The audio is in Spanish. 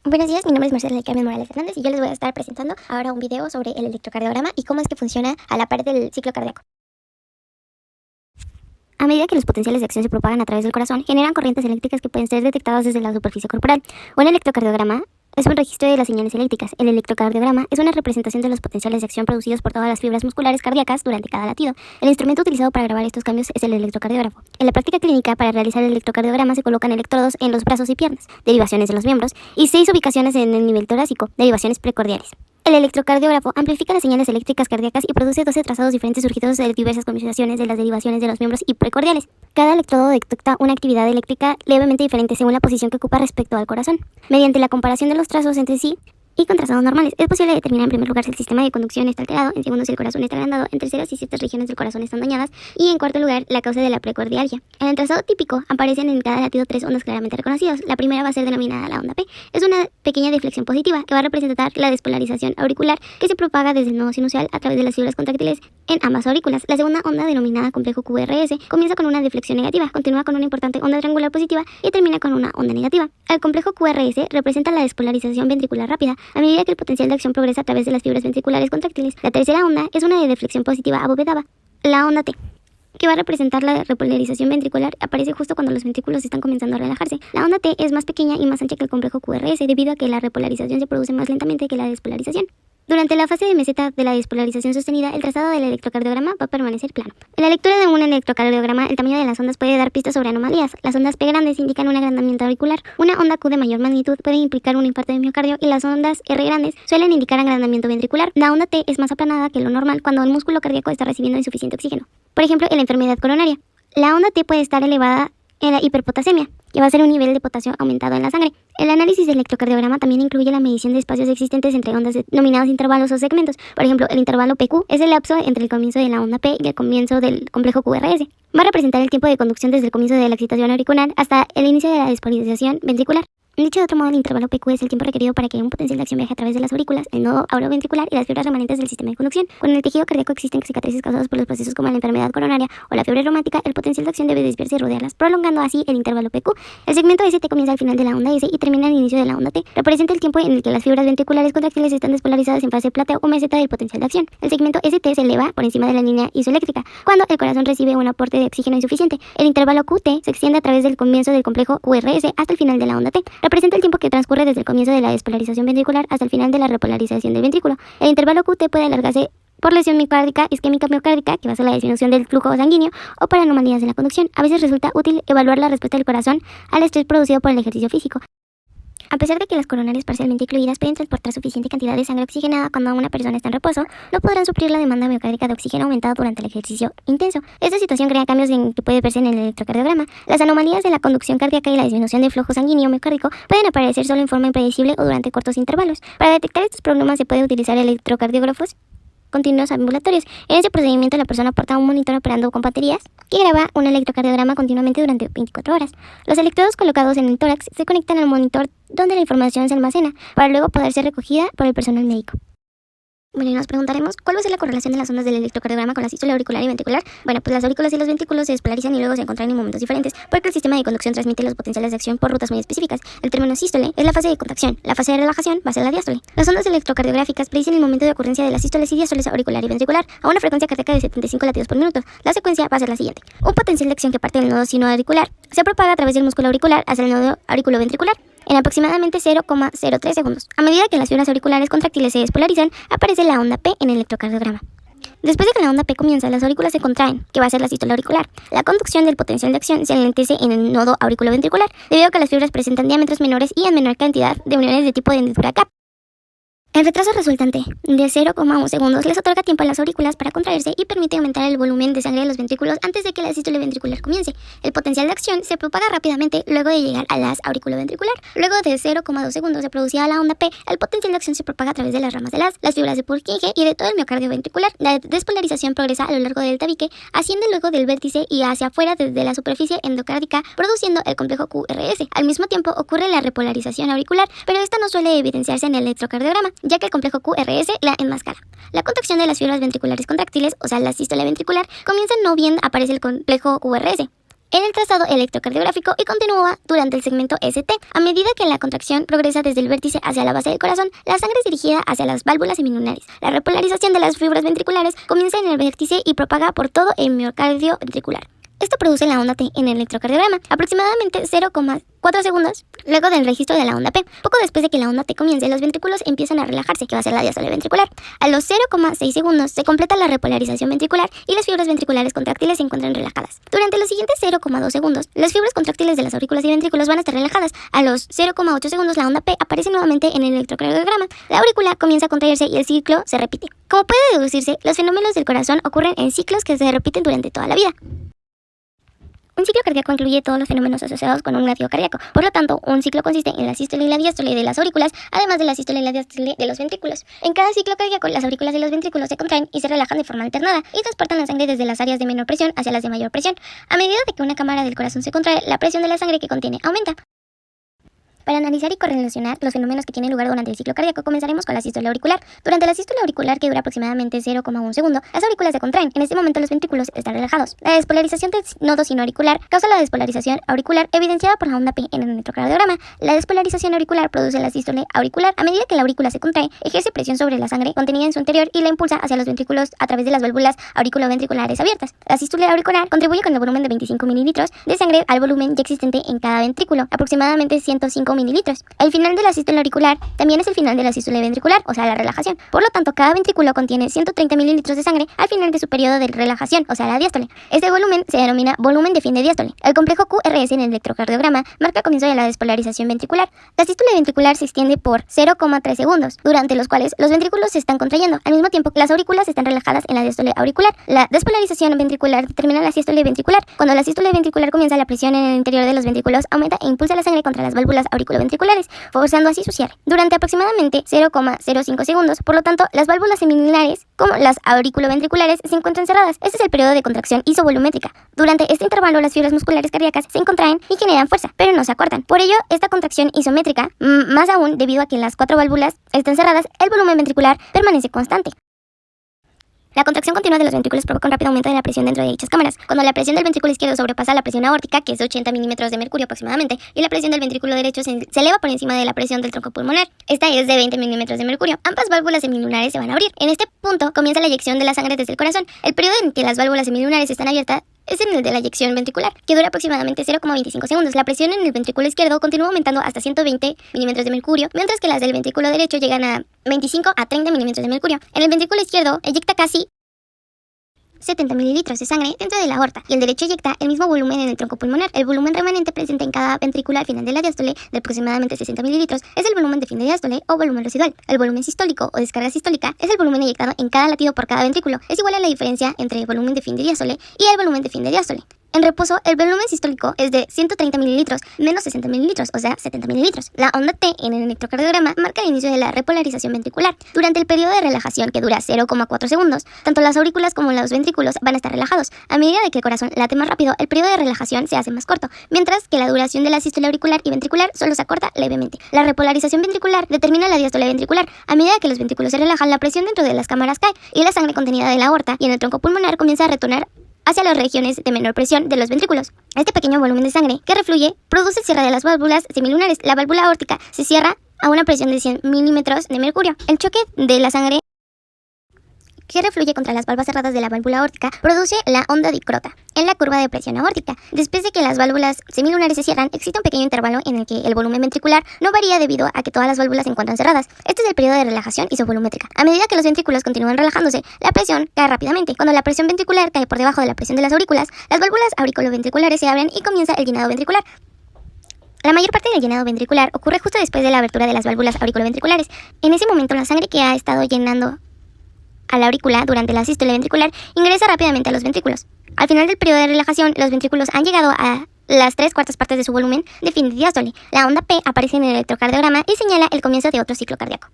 Buenos días, mi nombre es Marcela del Carmen Morales Hernández y yo les voy a estar presentando ahora un video sobre el electrocardiograma y cómo es que funciona a la par del ciclo cardíaco. A medida que los potenciales de acción se propagan a través del corazón, generan corrientes eléctricas que pueden ser detectadas desde la superficie corporal. Un electrocardiograma es un registro de las señales eléctricas. El electrocardiograma es una representación de los potenciales de acción producidos por todas las fibras musculares cardíacas durante cada latido. El instrumento utilizado para grabar estos cambios es el electrocardiógrafo. En la práctica clínica, para realizar el electrocardiograma se colocan electrodos en los brazos y piernas, derivaciones de los miembros, y 6 ubicaciones en el nivel torácico, derivaciones precordiales. El electrocardiógrafo amplifica las señales eléctricas cardíacas y produce 12 trazados diferentes surgidos de diversas combinaciones de las derivaciones de los miembros y precordiales. Cada electrodo detecta una actividad eléctrica levemente diferente según la posición que ocupa respecto al corazón. Mediante la comparación de los trazos entre sí y con trazados normales, es posible determinar en primer lugar si el sistema de conducción está alterado, en segundo si el corazón está agrandado, en tercero si ciertas regiones del corazón están dañadas y en cuarto lugar la causa de la precordialgia. En el trazado típico aparecen en cada latido 3 ondas claramente reconocidas. La primera va a ser denominada la onda P. Es una pequeña deflexión positiva que va a representar la despolarización auricular que se propaga desde el nodo sinusial a través de las fibras contráctiles en ambas aurículas. La segunda onda, denominada complejo QRS, comienza con una deflexión negativa, continúa con una importante onda triangular positiva y termina con una onda negativa. El complejo QRS representa la despolarización ventricular rápida a medida que el potencial de acción progresa a través de las fibras ventriculares contráctiles. La tercera onda es una de deflexión positiva abovedada, la onda T, que va a representar la repolarización ventricular. Aparece justo cuando los ventrículos están comenzando a relajarse. La onda T es más pequeña y más ancha que el complejo QRS debido a que la repolarización se produce más lentamente que la despolarización. Durante la fase de meseta de la despolarización sostenida, el trazado del electrocardiograma va a permanecer plano. En la lectura de un electrocardiograma, el tamaño de las ondas puede dar pistas sobre anomalías. Las ondas P grandes indican un agrandamiento auricular. Una onda Q de mayor magnitud puede implicar un infarto de miocardio y las ondas R grandes suelen indicar agrandamiento ventricular. La onda T es más aplanada que lo normal cuando el músculo cardíaco está recibiendo insuficiente oxígeno. Por ejemplo, en la enfermedad coronaria. La onda T puede estar elevada en la hiperpotasemia, que va a ser un nivel de potasio aumentado en la sangre. El análisis del electrocardiograma también incluye la medición de espacios existentes entre ondas denominados intervalos o segmentos. Por ejemplo, el intervalo PQ es el lapso entre el comienzo de la onda P y el comienzo del complejo QRS. Va a representar el tiempo de conducción desde el comienzo de la excitación auricular hasta el inicio de la despolarización ventricular. Dicho de otro modo, el intervalo PQ es el tiempo requerido para que un potencial de acción viaje a través de las aurículas, el nodo auroventricular y las fibras remanentes del sistema de conducción. Cuando en el tejido cardíaco existen cicatrices causadas por los procesos como la enfermedad coronaria o la fiebre reumática, el potencial de acción debe desviarse y rodearlas, prolongando así el intervalo PQ. El segmento ST comienza al final de la onda S y termina al inicio de la onda T. Representa el tiempo en el que las fibras ventriculares contráctiles están despolarizadas en fase plateo o meseta del potencial de acción. El segmento ST se eleva por encima de la línea isoeléctrica cuando el corazón recibe un aporte de oxígeno insuficiente. El intervalo QT se extiende a través del comienzo del complejo QRS hasta el final de la onda T. Representa el tiempo que transcurre desde el comienzo de la despolarización ventricular hasta el final de la repolarización del ventrículo. El intervalo QT puede alargarse por lesión miocárdica, isquémica miocárdica, que va a ser la disminución del flujo sanguíneo, o por anomalías de la conducción. A veces resulta útil evaluar la respuesta del corazón al estrés producido por el ejercicio físico. A pesar de que las coronarias parcialmente incluidas pueden transportar suficiente cantidad de sangre oxigenada cuando una persona está en reposo, no podrán suplir la demanda miocárdica de oxígeno aumentado durante el ejercicio intenso. Esta situación crea cambios que puede verse en el electrocardiograma. Las anomalías de la conducción cardíaca y la disminución del flujo sanguíneo miocárdico pueden aparecer solo en forma impredecible o durante cortos intervalos. Para detectar estos problemas se puede utilizar electrocardiógrafos continuos ambulatorios. En ese procedimiento la persona porta un monitor operando con baterías que graba un electrocardiograma continuamente durante 24 horas. Los electrodos colocados en el tórax se conectan al monitor donde la información se almacena para luego poder ser recogida por el personal médico. Bueno, y nos preguntaremos, ¿cuál va a ser la correlación de las ondas del electrocardiograma con la sístole auricular y ventricular? Bueno, pues las aurículas y los ventrículos se despolarizan y luego se encuentran en momentos diferentes, porque el sistema de conducción transmite los potenciales de acción por rutas muy específicas. El término sístole es la fase de contracción, la fase de relajación va a ser la diástole. Las ondas electrocardiográficas predicen el momento de ocurrencia de las sístoles y diástoles auricular y ventricular a una frecuencia cardíaca de 75 latidos por minuto. La secuencia va a ser la siguiente. Un potencial de acción que parte del nodo sinoauricular se propaga a través del músculo auricular hacia el nodo auriculoventricular en aproximadamente 0,03 segundos. A medida que las fibras auriculares contráctiles se despolarizan, aparece la onda P en el electrocardiograma. Después de que la onda P comienza, las aurículas se contraen, que va a ser la sístole auricular. La conducción del potencial de acción se alentece en el nodo auriculoventricular, debido a que las fibras presentan diámetros menores y en menor cantidad de uniones de tipo de hendidura CAP. El retraso resultante de 0,1 segundos les otorga tiempo a las aurículas para contraerse y permite aumentar el volumen de sangre de los ventrículos antes de que la sístole ventricular comience. El potencial de acción se propaga rápidamente luego de llegar a las auriculoventricular. Luego de 0,2 segundos de producida la onda P, el potencial de acción se propaga a través de las ramas de las fibras de Purkinje y de todo el miocardio ventricular. La despolarización progresa a lo largo del tabique, asciende luego del vértice y hacia afuera desde la superficie endocárdica, produciendo el complejo QRS. Al mismo tiempo ocurre la repolarización auricular, pero esta no suele evidenciarse en el electrocardiograma, ya que el complejo QRS la enmascara. La contracción de las fibras ventriculares contráctiles, o sea la sístole ventricular, comienza no bien aparece el complejo QRS. en el trazado electrocardiográfico y continúa durante el segmento ST. A medida que la contracción progresa desde el vértice hacia la base del corazón, la sangre es dirigida hacia las válvulas semilunares. La repolarización de las fibras ventriculares comienza en el vértice y propaga por todo el miocardio ventricular. Esto produce la onda T en el electrocardiograma, aproximadamente 0,4 segundos luego del registro de la onda P. Poco después de que la onda T comience, los ventrículos empiezan a relajarse, que va a ser la diástole ventricular. A los 0,6 segundos se completa la repolarización ventricular y las fibras ventriculares contráctiles se encuentran relajadas. Durante los siguientes 0,2 segundos, las fibras contráctiles de las aurículas y ventrículos van a estar relajadas. A los 0,8 segundos, la onda P aparece nuevamente en el electrocardiograma. La aurícula comienza a contraerse y el ciclo se repite. Como puede deducirse, los fenómenos del corazón ocurren en ciclos que se repiten durante toda la vida. Un ciclo cardíaco incluye todos los fenómenos asociados con un latido cardíaco. Por lo tanto, un ciclo consiste en la sístole y la diástole de las aurículas, además de la sístole y la diástole de los ventrículos. En cada ciclo cardíaco, las aurículas y los ventrículos se contraen y se relajan de forma alternada y transportan la sangre desde las áreas de menor presión hacia las de mayor presión. A medida de que una cámara del corazón se contrae, la presión de la sangre que contiene aumenta. Para analizar y correlacionar los fenómenos que tienen lugar durante el ciclo cardíaco, comenzaremos con la sístole auricular. Durante la sístole auricular, que dura aproximadamente 0,1 segundo, las aurículas se contraen. En este momento los ventrículos están relajados. La despolarización del nodo sinoauricular causa la despolarización auricular evidenciada por la onda P en el electrocardiograma. La despolarización auricular produce la sístole auricular. A medida que la aurícula se contrae, ejerce presión sobre la sangre contenida en su interior y la impulsa hacia los ventrículos a través de las válvulas auriculoventriculares abiertas. La sístole auricular contribuye con el volumen de 25 mililitros de sangre al volumen ya existente en cada ventrículo, aproximadamente 105 mililitros. El final de la sístole auricular también es el final de la sístole ventricular, o sea, la relajación. Por lo tanto, cada ventrículo contiene 130 mililitros de sangre al final de su periodo de relajación, o sea, la diástole. Este volumen se denomina volumen de fin de diástole. El complejo QRS en el electrocardiograma marca el comienzo de la despolarización ventricular. La sístole ventricular se extiende por 0,3 segundos, durante los cuales los ventrículos se están contrayendo. Al mismo tiempo, las aurículas están relajadas en la diástole auricular. La despolarización ventricular determina la sístole ventricular. Cuando la sístole ventricular comienza, la presión en el interior de los ventrículos aumenta e impulsa la sangre contra las válvulas auriculoventriculares, forzando así su cierre. Durante aproximadamente 0,05 segundos, por lo tanto, las válvulas semilunares, como las auriculoventriculares, se encuentran cerradas. Este es el periodo de contracción isovolumétrica. Durante este intervalo, las fibras musculares cardíacas se contraen y generan fuerza, pero no se acortan. Por ello, esta contracción isométrica, más aún debido a que las 4 válvulas están cerradas, el volumen ventricular permanece constante. La contracción continua de los ventrículos provoca un rápido aumento de la presión dentro de dichas cámaras. Cuando la presión del ventrículo izquierdo sobrepasa la presión aórtica, que es de 80 milímetros de mercurio aproximadamente, y la presión del ventrículo derecho se eleva por encima de la presión del tronco pulmonar. Esta es de 20 milímetros de mercurio. Ambas válvulas semilunares se van a abrir. En este punto comienza la eyección de la sangre desde el corazón. El periodo en que las válvulas semilunares están abiertas es en el de la eyección ventricular, que dura aproximadamente 0,25 segundos. La presión en el ventrículo izquierdo continúa aumentando hasta 120 milímetros de mercurio, mientras que las del ventrículo derecho llegan a 25 a 30 milímetros de mercurio. En el ventrículo izquierdo eyecta casi 70 mililitros de sangre dentro de la aorta y el derecho eyecta el mismo volumen en el tronco pulmonar. El volumen remanente presente en cada ventrículo al final de la diástole, de aproximadamente 60 mililitros, es el volumen de fin de diástole o volumen residual. El volumen sistólico o descarga sistólica es el volumen eyectado en cada latido por cada ventrículo. Es igual a la diferencia entre el volumen de fin de diástole y el volumen de fin de diástole. En reposo, el volumen sistólico es de 130 mililitros menos 60 mililitros, o sea, 70 mililitros. La onda T en el electrocardiograma marca el inicio de la repolarización ventricular. Durante el periodo de relajación, que dura 0,4 segundos, tanto las aurículas como los ventrículos van a estar relajados. A medida de que el corazón late más rápido, el periodo de relajación se hace más corto, mientras que la duración de la sístole auricular y ventricular solo se acorta levemente. La repolarización ventricular determina la diástole ventricular. A medida que los ventrículos se relajan, la presión dentro de las cámaras cae y la sangre contenida de la aorta y en el tronco pulmonar comienza a retornar hacia las regiones de menor presión de los ventrículos. Este pequeño volumen de sangre que refluye produce el cierre de las válvulas semilunares. La válvula aórtica se cierra a una presión de 100 milímetros de mercurio. El choque de la sangre que refluye contra las valvas cerradas de la válvula aórtica produce la onda dicrota en la curva de presión aórtica. Después de que las válvulas semilunares se cierran, existe un pequeño intervalo en el que el volumen ventricular no varía debido a que todas las válvulas se encuentran cerradas. Este es el periodo de relajación isovolumétrica. A medida que los ventrículos continúan relajándose, la presión cae rápidamente. Cuando la presión ventricular cae por debajo de la presión de las aurículas, las válvulas auriculoventriculares se abren y comienza el llenado ventricular. La mayor parte del llenado ventricular ocurre justo después de la abertura de las válvulas auriculoventriculares. En ese momento, la sangre que ha estado llenando a la aurícula durante la sístole ventricular ingresa rápidamente a los ventrículos. Al final del periodo de relajación, los ventrículos han llegado a las 3/4 partes de su volumen de fin de diástole. La onda P aparece en el electrocardiograma y señala el comienzo de otro ciclo cardíaco.